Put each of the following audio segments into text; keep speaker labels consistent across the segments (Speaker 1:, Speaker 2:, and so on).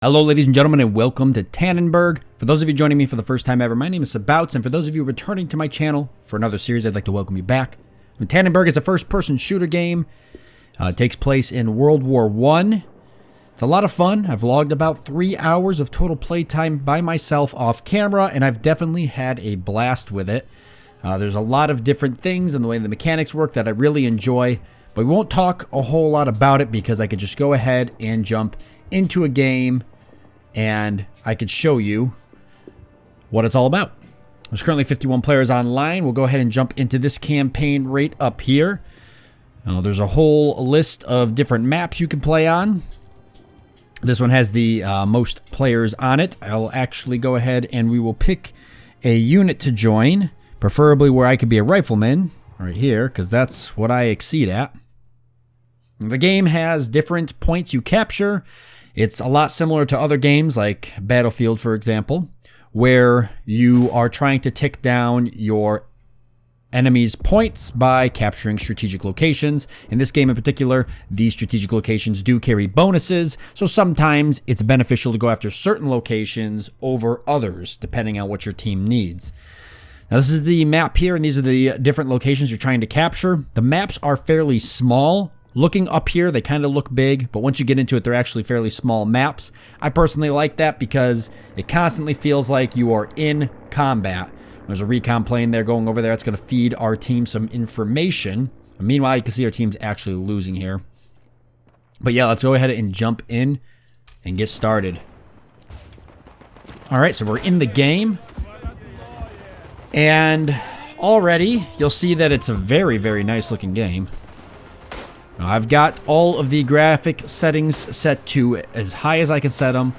Speaker 1: Hello ladies and gentlemen, and welcome to Tannenberg. For those of you joining me for the first time ever, my name is Sabouts, and for those of you returning to my channel for another series, I'd like to welcome you back. Tannenberg is a first-person shooter game. It takes place in World War I. It's a lot of fun. I've logged about 3 hours of total playtime by myself off camera, and I've definitely had a blast with it. There's a lot of different things and the way the mechanics work that I really enjoy, but we won't talk a whole lot about it because I could just go ahead and jump into a game and I could show you what it's all about. There's currently 51 players online. We'll go ahead and jump into this campaign right up here. There's a whole list of different maps you can play on. This one has the most players on it. I'll actually go ahead and we will pick a unit to join, preferably where I could be a rifleman right here, because that's what I exceed at. The game has different points you capture. It's a lot similar to other games like Battlefield, for example, where you are trying to tick down your enemy's points by capturing strategic locations. In this game in particular, these strategic locations do carry bonuses, so sometimes it's beneficial to go after certain locations over others, depending on what your team needs. Now, this is the map here, and these are the different locations you're trying to capture. The maps are fairly small. Looking up here, they kind of look big, but once you get into it, they're actually fairly small maps. I personally like that because it constantly feels like you are in combat. There's a recon plane there going over there. It's going to feed our team some information. And meanwhile, you can see our team's actually losing here. But yeah, let's go ahead and jump in and get started. All right, so we're in the game. And already, you'll see that it's a very, very nice looking game. I've got all of the graphic settings set to as high as I can set them.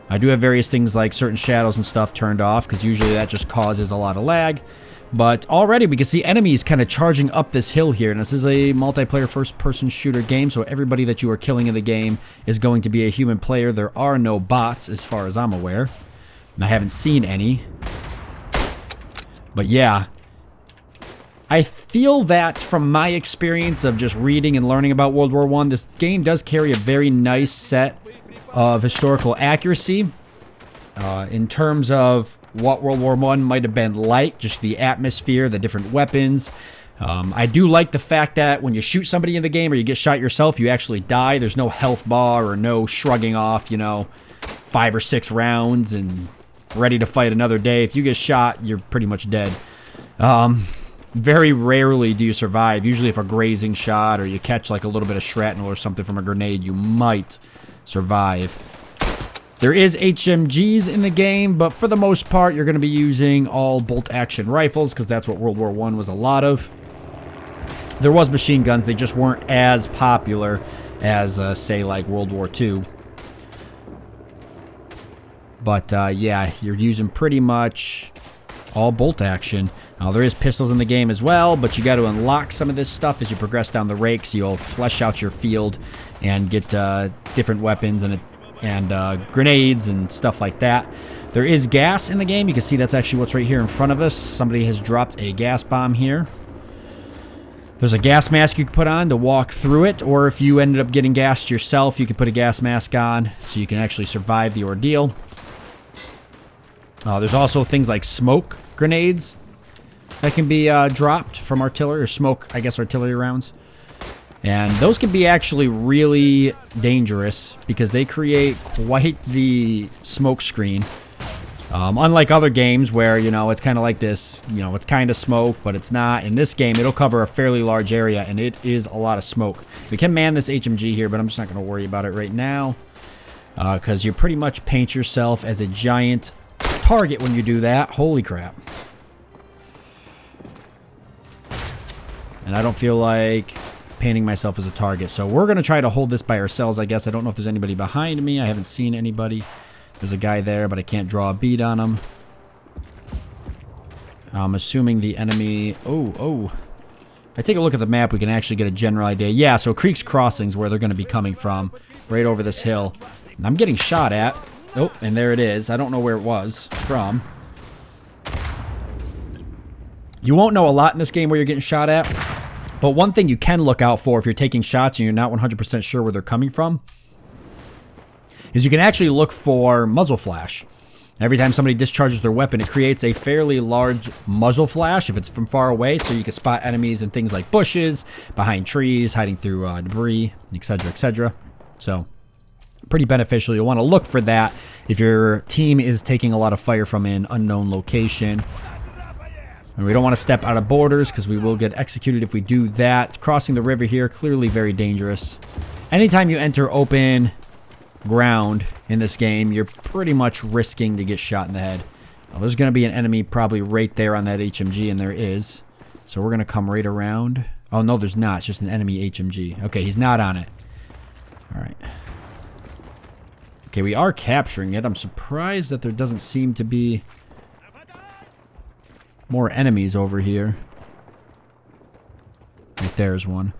Speaker 1: I do have various things like certain shadows and stuff turned off because usually that just causes a lot of lag. But already we can see enemies kind of charging up this hill here. And this is a multiplayer first-person shooter game, so everybody that you are killing in the game is going to be a human player. There are no bots as far as I'm aware. And I haven't seen any. But yeah. I feel that from my experience of just reading and learning about World War I, this game does carry a very nice set of historical accuracy in terms of what World War I might have been like, just the atmosphere, the different weapons. I do like the fact that when you shoot somebody in the game or you get shot yourself, you actually die. There's no health bar or no shrugging off, 5 or 6 rounds and ready to fight another day. If you get shot, you're pretty much dead. Very rarely do you survive. Usually if a grazing shot or you catch like a little bit of shrapnel or something from a grenade, you might survive. There is HMGs in the game, but for the most part, you're going to be using all bolt-action rifles because that's what World War I was a lot of. There was machine guns. They just weren't as popular as, say, like World War II. But, yeah, you're using pretty much all bolt action. Now, there is pistols in the game as well, but you got to unlock some of this stuff as you progress down the rakes. You'll flesh out your field and get different weapons and grenades and stuff like that. There is gas in the game. You can see that's actually what's right here in front of us. Somebody has dropped a gas bomb here. There's a gas mask you can put on to walk through it, or if you ended up getting gassed yourself, you can put a gas mask on so you can actually survive the ordeal. There's also things like smoke grenades that can be dropped from artillery, or smoke, I guess, artillery rounds. And those can be actually really dangerous because they create quite the smoke screen. Unlike other games where, it's kind of like this, it's kind of smoke, but it's not. In this game, it'll cover a fairly large area, and it is a lot of smoke. We can man this HMG here, but I'm just not going to worry about it right now because you pretty much paint yourself as a giant target when you do that. Holy crap. And I don't feel like painting myself as a target, so we're going to try to hold this by ourselves, I guess. I don't know if there's anybody behind me. I haven't seen anybody. There's a guy there, but I can't draw a bead on him. I'm assuming the enemy... Oh. If I take a look at the map, we can actually get a general idea. Yeah, so Creek's Crossing's where they're going to be coming from, right over this hill. And I'm getting shot at. Oh, and there it is. I don't know where it was from. You won't know a lot in this game where you're getting shot at, but one thing you can look out for if you're taking shots and you're not 100% sure where they're coming from is you can actually look for muzzle flash. Every time somebody discharges their weapon, it creates a fairly large muzzle flash if it's from far away, so you can spot enemies in things like bushes, behind trees, hiding through debris, etc., etc. So, pretty beneficial. You'll want to look for that if your team is taking a lot of fire from an unknown location. And we don't want to step out of borders because we will get executed if we do that. Crossing the river here, clearly very dangerous. Anytime you enter open ground in this game, you're pretty much risking to get shot in the head. Well, there's going to be an enemy probably right there on that HMG, and there is. So we're going to come right around. Oh, no, there's not. It's just an enemy HMG. Okay, he's not on it. All right. Okay, we are capturing it. I'm surprised that there doesn't seem to be more enemies over here. Right there's one.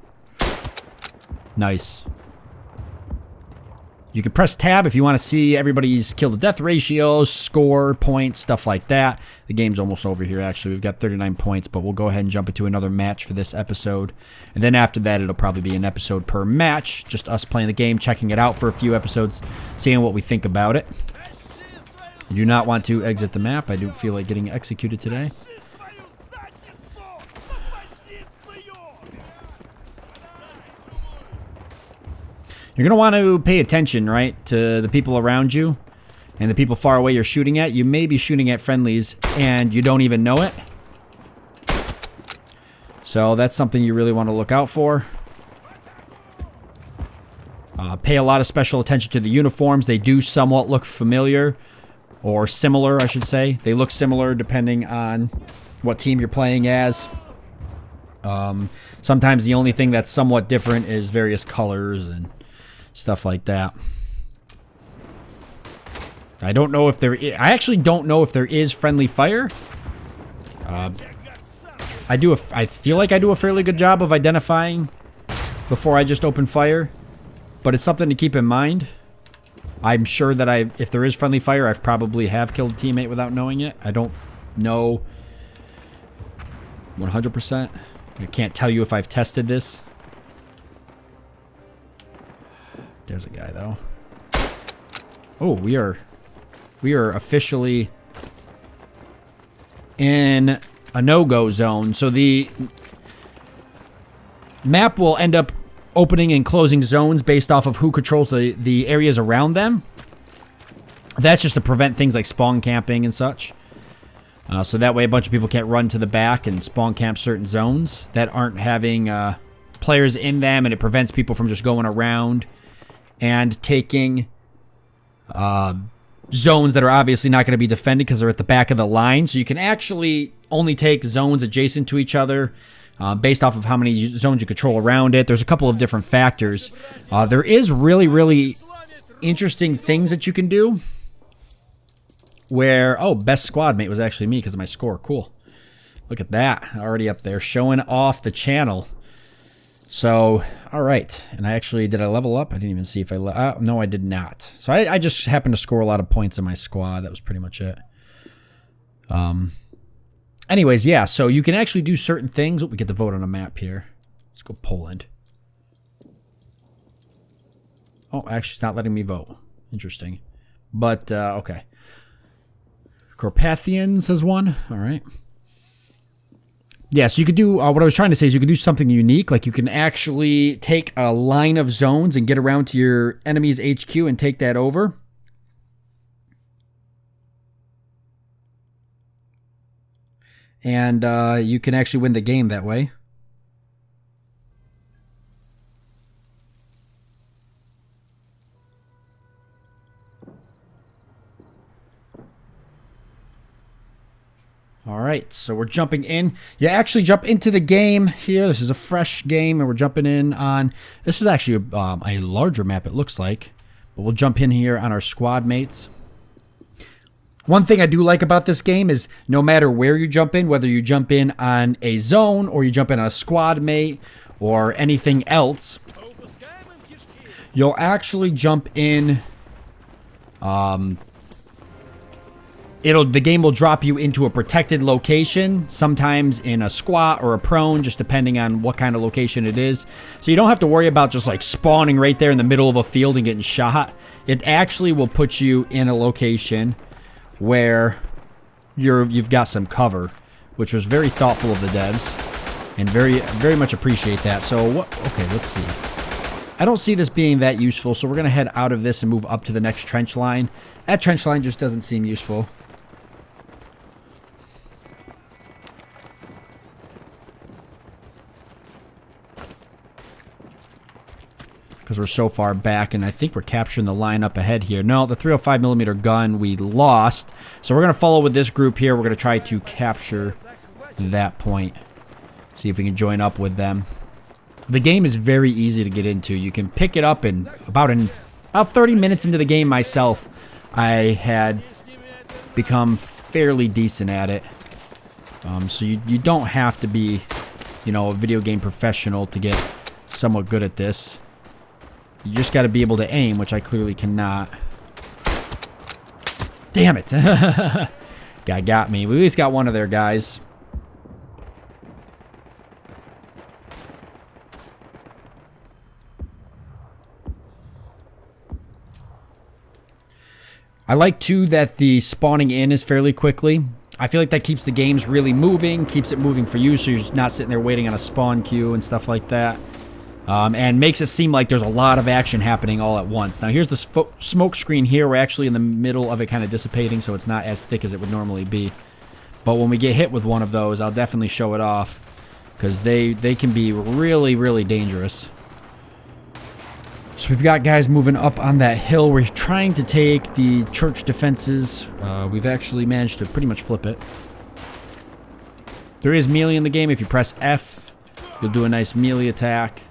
Speaker 1: Nice. You can press tab if you want to see everybody's kill to death ratios, score, points, stuff like that. The game's almost over here, actually. We've got 39 points, but we'll go ahead and jump into another match for this episode. And then after that, it'll probably be an episode per match. Just us playing the game, checking it out for a few episodes, seeing what we think about it. I do not want to exit the map. I do feel like getting executed today. You're going to want to pay attention, right, to the people around you and the people far away you're shooting at. You may be shooting at friendlies and you don't even know it. So that's something you really want to look out for. Pay a lot of special attention to the uniforms. They do somewhat look familiar, or similar, I should say. They look similar depending on what team you're playing as. Sometimes the only thing that's somewhat different is various colors and stuff like that. I don't know if there is, I actually don't know if there is friendly fire. I feel like I do a fairly good job of identifying before I just open fire, but it's something to keep in mind. I'm sure that if there is friendly fire, I've probably have killed a teammate without knowing it. I don't know 100%. I can't tell you if I've tested this. There's a guy, though. Oh, we are officially in a no-go zone. So the map will end up opening and closing zones based off of who controls the areas around them. That's just to prevent things like spawn camping and such. So that way a bunch of people can't run to the back and spawn camp certain zones that aren't having players in them, and it prevents people from just going around and taking zones that are obviously not going to be defended because they're at the back of the line. So you can actually only take zones adjacent to each other based off of how many zones you control around it. There's a couple of different factors. There is really, really interesting things that you can do where, oh, best squad mate was actually me because of my score. Cool. Look at that. Already up there showing off the channel. So, alright, and did I level up? I didn't even see if no, I did not. So I just happened to score a lot of points in my squad. That was pretty much it. Anyways, yeah, so you can actually do certain things. We get to vote on a map here. Let's go Poland. Oh, actually, it's not letting me vote. Interesting. But, okay. Carpathians has won. Alright. Yeah, so you could do, what I was trying to say is you could do something unique. Like you can actually take a line of zones and get around to your enemy's HQ and take that over. And you can actually win the game that way. Alright, so we're jumping in. You actually jump into the game here. This is a fresh game, and we're jumping in on... This is actually a larger map, it looks like. But we'll jump in here on our squad mates. One thing I do like about this game is no matter where you jump in, whether you jump in on a zone, or you jump in on a squad mate, or anything else, you'll actually jump in... the game will drop you into a protected location, sometimes in a squat or a prone, just depending on what kind of location it is. So you don't have to worry about just like spawning right there in the middle of a field and getting shot. It actually will put you in a location where you've got some cover, which was very thoughtful of the devs, and very much appreciate that. So okay, let's see. I don't see this being that useful, so we're gonna head out of this and move up to the next trench line. That trench line just doesn't seem useful. Because we're so far back, and I think we're capturing the line up ahead here. No, the 305mm gun we lost. So we're going to follow with this group here. We're going to try to capture that point. See if we can join up with them. The game is very easy to get into. You can pick it up in about 30 minutes into the game myself. I had become fairly decent at it. So you don't have to be, you know, a video game professional to get somewhat good at this. You just got to be able to aim, which I clearly cannot. Damn it. Guy got me. We at least got one of their guys. I like, too, that the spawning in is fairly quickly. I feel like that keeps the games really moving, keeps it moving for you, so you're just not sitting there waiting on a spawn queue and stuff like that. And makes it seem like there's a lot of action happening all at once. Now here's the smoke screen here. We're actually in the middle of it kind of dissipating, so it's not as thick as it would normally be. But when we get hit with one of those, I'll definitely show it off, because they can be really, really dangerous. So we've got guys moving up on that hill. We're trying to take the church defenses. We've actually managed to pretty much flip it. There is melee in the game. If you press F, you'll do a nice melee attack.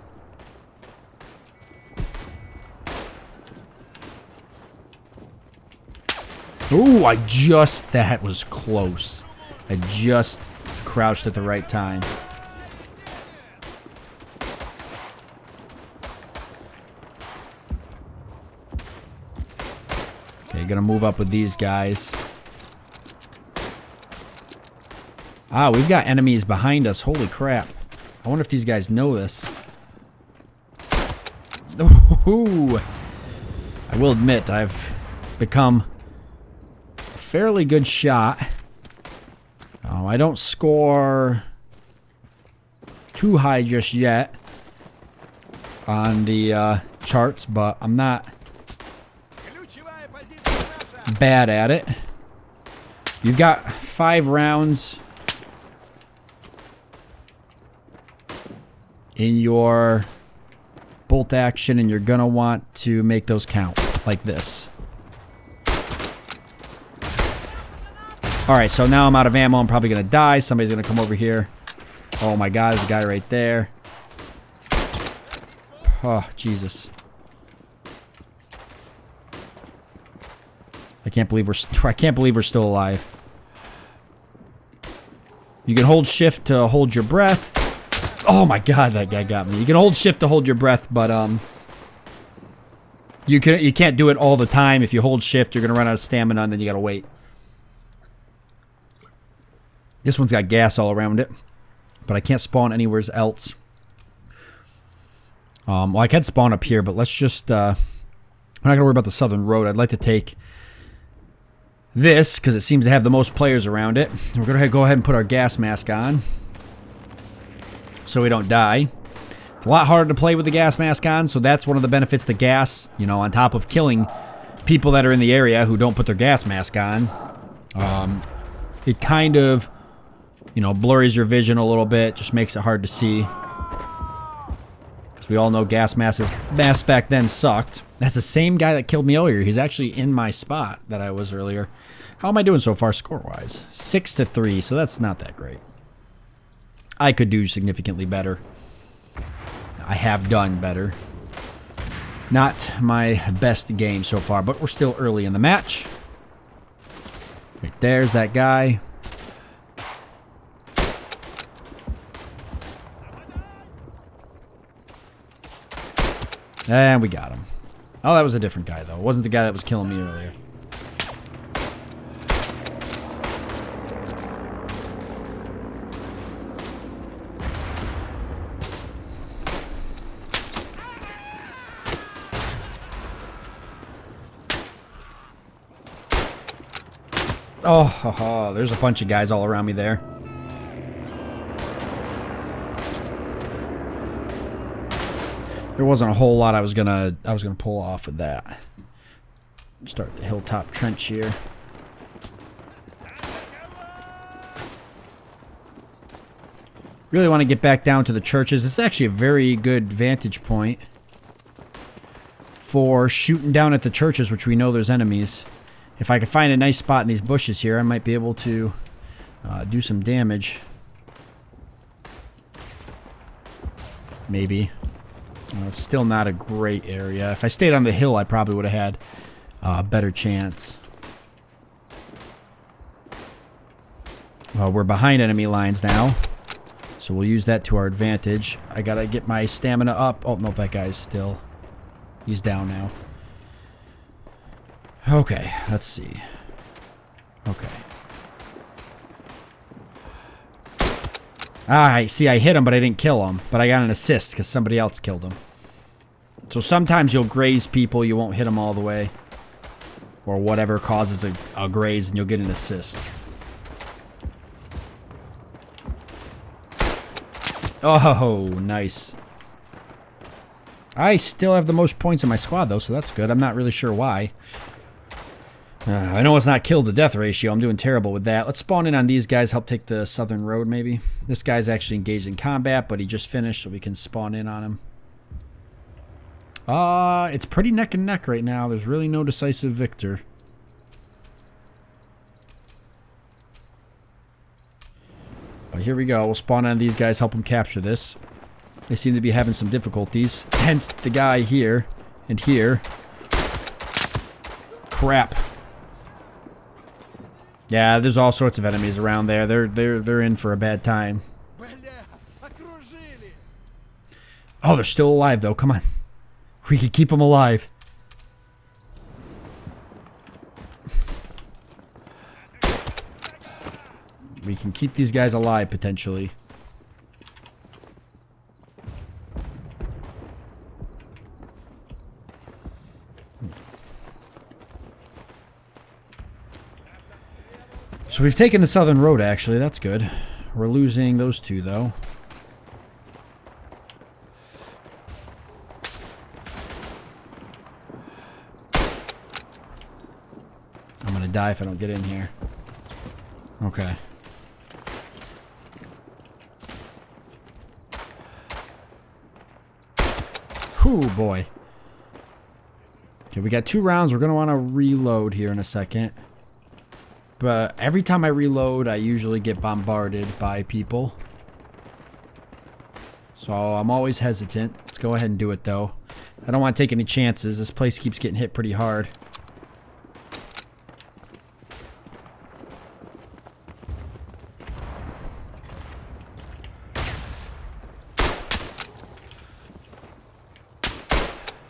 Speaker 1: Ooh, that was close. I just crouched at the right time. Okay, gonna move up with these guys. Ah, we've got enemies behind us. Holy crap. I wonder if these guys know this. Ooh. I will admit, I've become fairly good shot. I don't score too high just yet on the charts, but I'm not bad at it. You've got 5 rounds in your bolt action, and you're gonna want to make those count like this. Alright, so now I'm out of ammo. I'm probably going to die. Somebody's going to come over here. Oh my god, there's a guy right there. Oh, Jesus. I can't believe we're still alive. You can hold shift to hold your breath. Oh my god, that guy got me. You can hold shift to hold your breath, but you can't do it all the time. If you hold shift, you're going to run out of stamina, and then you got to wait. This one's got gas all around it, but I can't spawn anywhere else. Well, I can spawn up here, but let's just... we're not going to worry about the southern road. I'd like to take this, because it seems to have the most players around it. We're going to go ahead and put our gas mask on, so we don't die. It's a lot harder to play with the gas mask on, so that's one of the benefits to gas. You know, on top of killing people that are in the area who don't put their gas mask on. It kind of... you know, blurs your vision a little bit, just makes it hard to see. Because we all know gas masks back then sucked. That's the same guy that killed me earlier. He's actually in my spot that I was earlier. How am I doing so far score-wise? 6-3, so that's not that great. I could do significantly better. I have done better. Not my best game so far, but we're still early in the match. Right there's that guy. And we got him. Oh, that was a different guy, though. It wasn't the guy that was killing me earlier. Oh, there's a bunch of guys all around me there. There wasn't a whole lot I was gonna pull off with that. Start the hilltop trench here. Really want to get back down to the churches. It's actually a very good vantage point for shooting down at the churches, which we know there's enemies. If I can find a nice spot in these bushes here, I might be able to do some damage. Maybe. It's still not a great area. If I stayed on the hill, I probably would have had a better chance. Well, we're behind enemy lines now, so we'll use that to our advantage. I gotta get my stamina up. Oh, no, that guy's still... He's down now. Okay, let's see. Okay. I see, I hit him, but I didn't kill him. But I got an assist because somebody else killed him. So sometimes you'll graze people, you won't hit them all the way. Or whatever causes a graze, and you'll get an assist. Oh, nice. I still have the most points in my squad, though, so that's good. I'm not really sure why. I know it's not kill to death ratio. I'm doing terrible with that. Let's spawn in on these guys, help take the southern road, maybe. This guy's actually engaged in combat, but he just finished, so we can spawn in on him. It's pretty neck and neck right now. There's really no decisive victor. But here we go. We'll spawn on these guys, help them capture this. They seem to be having some difficulties. Hence the guy here and here. Crap. Yeah, there's all sorts of enemies around there. They're in for a bad time. Oh, they're still alive though. Come on. We can keep them alive. We can keep these guys alive potentially. So we've taken the southern road, actually. That's good. We're losing those two, though. I'm gonna die if I don't get in here. Okay. Whew, boy. Okay, we got 2 rounds. We're gonna want to reload here in a second. But every time I reload, I usually get bombarded by people. So I'm always hesitant. Let's go ahead and do it, though. I don't want to take any chances. This place keeps getting hit pretty hard.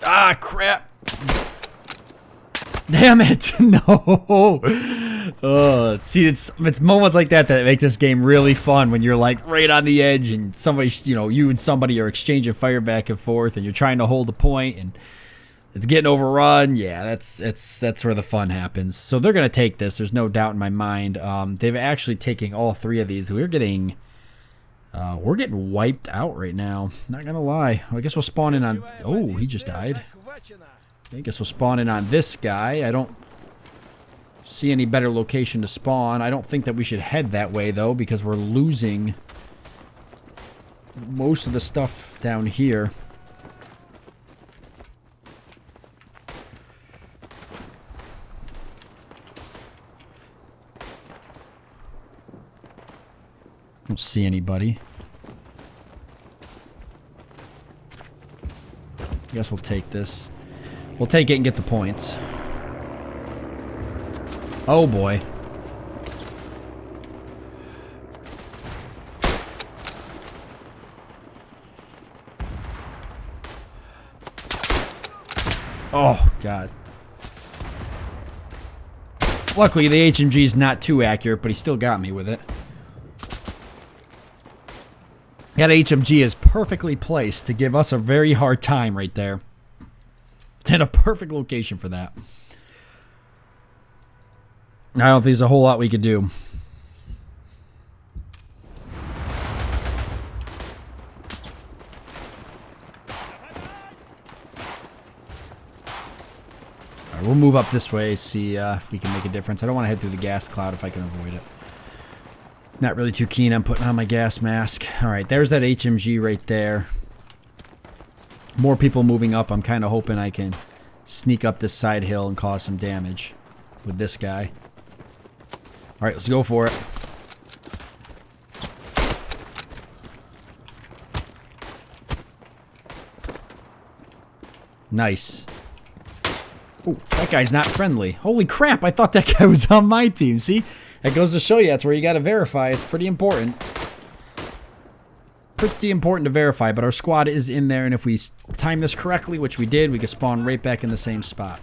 Speaker 1: Ah, crap! Damn it! No! See, it's moments like that that make this game really fun when you're like right on the edge and somebody, you and somebody are exchanging fire back and forth and you're trying to hold a point and it's getting overrun. Yeah, that's where the fun happens. So they're gonna take this. There's no doubt in my mind. They've actually taken all 3 of these. We're getting wiped out right now. Not gonna lie. I guess we'll spawn in on. Oh, he just died. I guess we'll spawn in on this guy. I don't see any better location to spawn. I don't think that we should head that way, though, because we're losing most of the stuff down here. Don't see anybody. I guess we'll take this. We'll take it and get the points. Oh boy. Oh god. Luckily the HMG is not too accurate, but he still got me with it. That HMG is perfectly placed to give us a very hard time right there. It's in a perfect location for that. I don't think there's a whole lot we could do. Alright, we'll move up this way, see if we can make a difference. I don't want to head through the gas cloud if I can avoid it. Not really too keen on putting on my gas mask. Alright, there's that HMG right there. More people moving up. I'm kind of hoping I can sneak up this side hill and cause some damage with this guy. Alright, let's go for it. Nice. Oh, that guy's not friendly. Holy crap, I thought that guy was on my team. See? That goes to show you that's where you got to verify. It's pretty important. Pretty important to verify, but our squad is in there, and if we time this correctly, which we did, we can spawn right back in the same spot.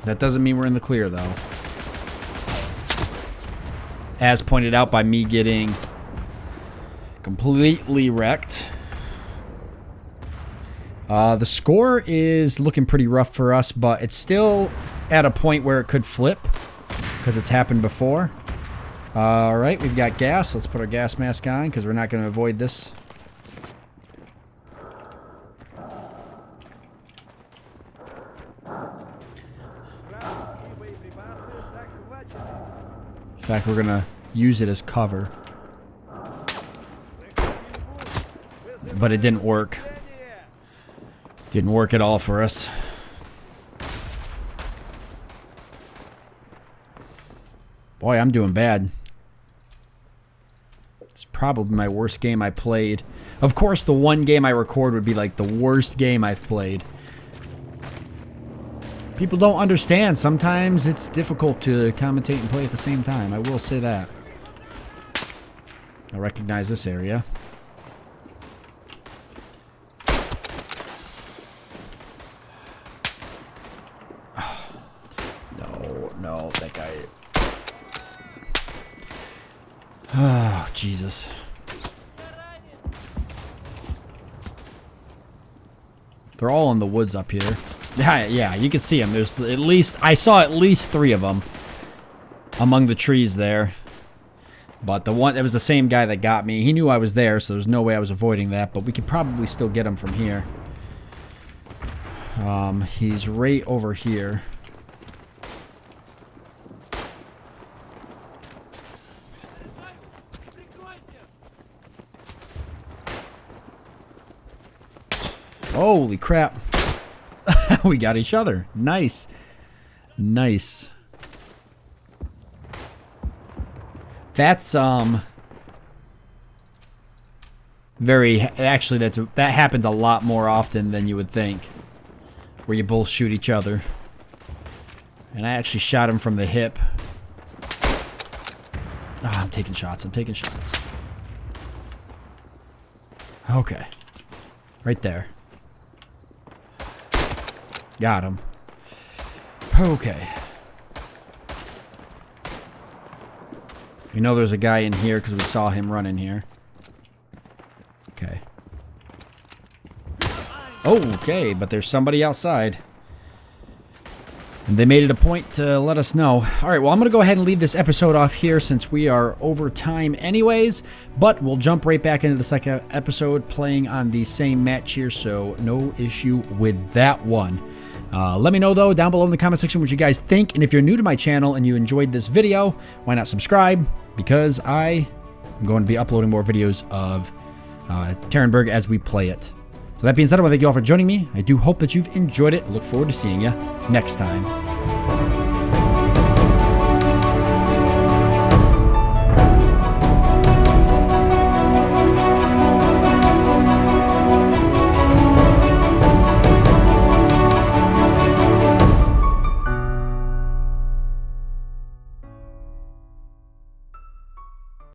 Speaker 1: That doesn't mean we're in the clear, though. As pointed out by me getting completely wrecked. The score is looking pretty rough for us, but it's still at a point where it could flip because it's happened before. Alright, we've got gas. Let's put our gas mask on because we're not going to avoid this. In fact, we're going to use it as cover. But it didn't work. Didn't work at all for us. Boy, I'm doing bad. It's probably my worst game I played. Of course, the one game I record would be like the worst game I've played. People don't understand. Sometimes it's difficult to commentate and play at the same time. I will say that. I recognize this area. No, that guy. Oh, Jesus. They're all in the woods up here. Yeah, you can see them. There's at least, I saw at least 3 of them among the trees there. But the one, it was the same guy that got me. He knew I was there, so there's no way I was avoiding that. But we can probably still get him from here. He's right over here. Holy crap. We got each other. Nice. Nice. That's very, actually that happens a lot more often than you would think, where you both shoot each other. And I actually shot him from the hip. Oh, I'm taking shots. I'm taking shots. Okay. Right there. Got him. Okay. We know there's a guy in here because we saw him run in here. Okay. Okay, but there's somebody outside. And they made it a point to let us know. Alright, well, I'm going to go ahead and leave this episode off here since we are over time anyways. But we'll jump right back into the second episode playing on the same match here, so no issue with that one. Let me know, though, down below in the comment section what you guys think. And if you're new to my channel and you enjoyed this video, why not subscribe? Because I am going to be uploading more videos of Tannenberg as we play it. So that being said, I want to thank you all for joining me. I do hope that you've enjoyed it. Look forward to seeing you next time.